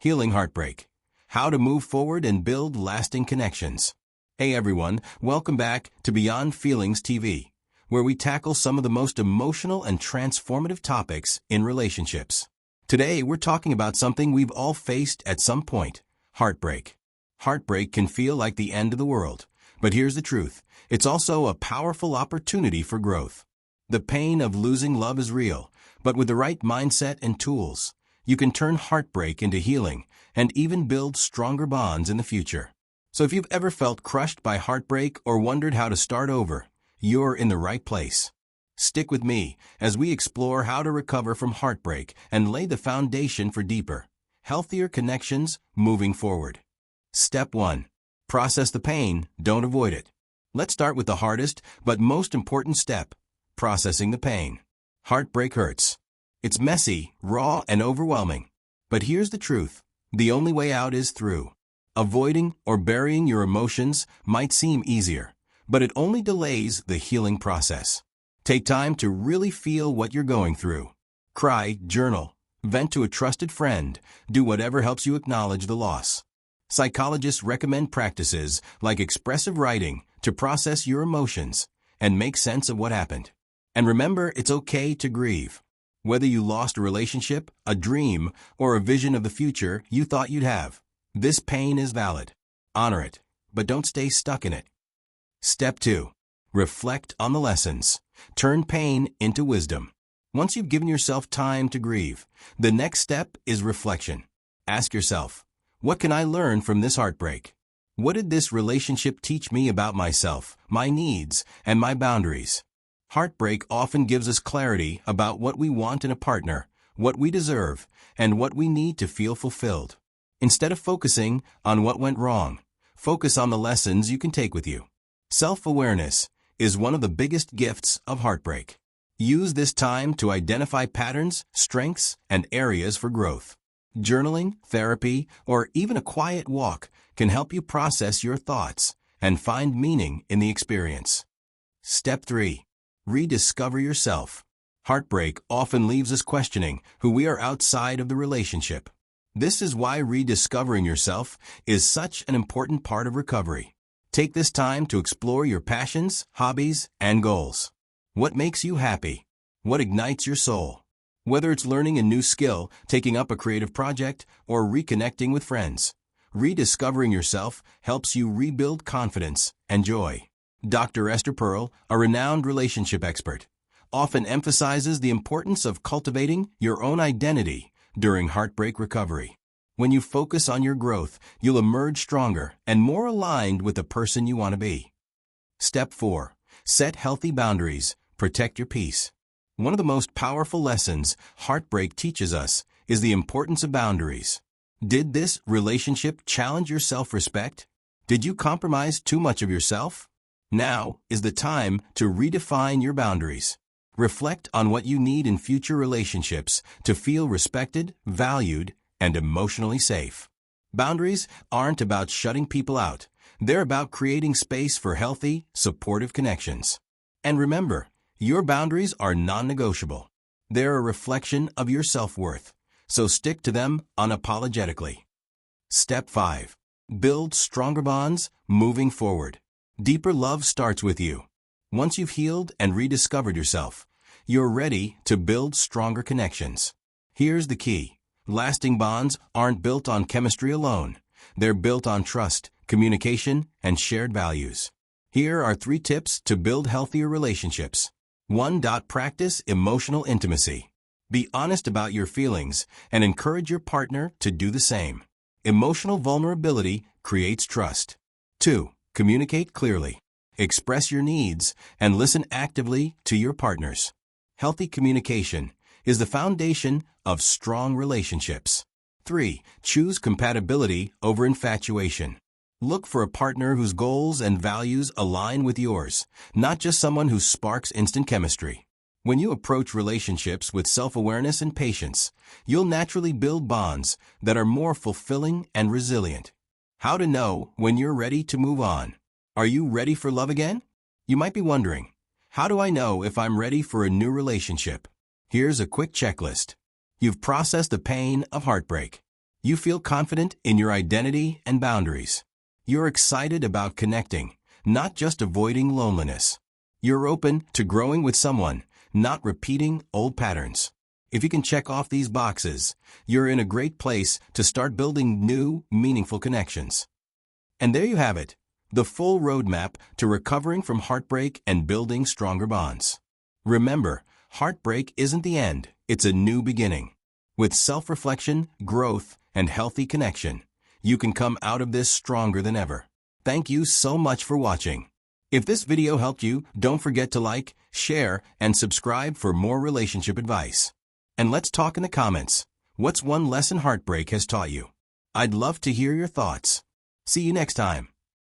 Healing Heartbreak. How to move forward and build lasting connections. Hey everyone, welcome back to Beyond Feelings TV, where we tackle some of the most emotional and transformative topics in relationships. Today we're talking about something we've all faced at some point: heartbreak. Heartbreak can feel like the end of the world, but here's the truth: it's also a powerful opportunity for growth. The pain of losing love is real, but with the right mindset and tools, you can turn heartbreak into healing and even build stronger bonds in the future. So if you've ever felt crushed by heartbreak or wondered how to start over, you're in the right place. Stick with me as we explore how to recover from heartbreak and lay the foundation for deeper, healthier connections moving forward. Step 1. Process the pain, don't avoid it. Let's start with the hardest but most important step: processing the pain. Heartbreak hurts. It's messy, raw, and overwhelming. But here's the truth: the only way out is through. Avoiding or burying your emotions might seem easier, but it only delays the healing process. Take time to really feel what you're going through. Cry, journal, vent to a trusted friend, do whatever helps you acknowledge the loss. Psychologists recommend practices like expressive writing to process your emotions and make sense of what happened. And remember, it's okay to grieve. Whether you lost a relationship, a dream, or a vision of the future you thought you'd have, this pain is valid. Honor it, but don't stay stuck in it. Step 2. Reflect on the lessons. Turn pain into wisdom. Once you've given yourself time to grieve, the next step is reflection. Ask yourself, what can I learn from this heartbreak? What did this relationship teach me about myself, my needs, and my boundaries? Heartbreak often gives us clarity about what we want in a partner, what we deserve, and what we need to feel fulfilled. Instead of focusing on what went wrong, focus on the lessons you can take with you. Self-awareness is one of the biggest gifts of heartbreak. Use this time to identify patterns, strengths, and areas for growth. Journaling, therapy, or even a quiet walk can help you process your thoughts and find meaning in the experience. Step 3. Rediscover yourself. Heartbreak often leaves us questioning who we are outside of the relationship. This is why rediscovering yourself is such an important part of recovery. Take this time to explore your passions, hobbies, and goals. What makes you happy? What ignites your soul? Whether it's learning a new skill, taking up a creative project, or reconnecting with friends, rediscovering yourself helps you rebuild confidence and joy. Dr. Esther Pearl, a renowned relationship expert, often emphasizes the importance of cultivating your own identity during heartbreak recovery. When you focus on your growth, you'll emerge stronger and more aligned with the person you want to be. Step 4. Set healthy boundaries. Protect your peace. One of the most powerful lessons heartbreak teaches us is the importance of boundaries. Did this relationship challenge your self-respect? Did you compromise too much of yourself? Now is the time to redefine your boundaries. Reflect on what you need in future relationships to feel respected, valued, and emotionally safe. Boundaries aren't about shutting people out. They're about creating space for healthy, supportive connections. And remember, your boundaries are non-negotiable. They're a reflection of your self-worth, so stick to them unapologetically. Step 5. Build stronger bonds moving forward. Deeper love starts with you. Once you've healed and rediscovered yourself, you're ready to build stronger connections. Here's the key: lasting bonds aren't built on chemistry alone. They're built on trust, communication, and shared values. Here are 3 tips to build healthier relationships. 1. Practice emotional intimacy. Be honest about your feelings and encourage your partner to do the same. Emotional vulnerability creates trust. 2. Communicate clearly. Express your needs and listen actively to your partners. Healthy communication is the foundation of strong relationships. 3. Choose compatibility over infatuation. Look for a partner whose goals and values align with yours, not just someone who sparks instant chemistry. When you approach relationships with self-awareness and patience, you'll naturally build bonds that are more fulfilling and resilient. How to know when you're ready to move on. Are you ready for love again? You might be wondering, how do I know if I'm ready for a new relationship? Here's a quick checklist. You've processed the pain of heartbreak. You feel confident in your identity and boundaries. You're excited about connecting, not just avoiding loneliness. You're open to growing with someone, not repeating old patterns. If you can check off these boxes, you're in a great place to start building new, meaningful connections. And there you have it, the full roadmap to recovering from heartbreak and building stronger bonds. Remember, heartbreak isn't the end, it's a new beginning. With self-reflection, growth, and healthy connection, you can come out of this stronger than ever. Thank you so much for watching. If this video helped you, don't forget to like, share, and subscribe for more relationship advice. And let's talk in the comments. What's one lesson heartbreak has taught you? I'd love to hear your thoughts. See you next time.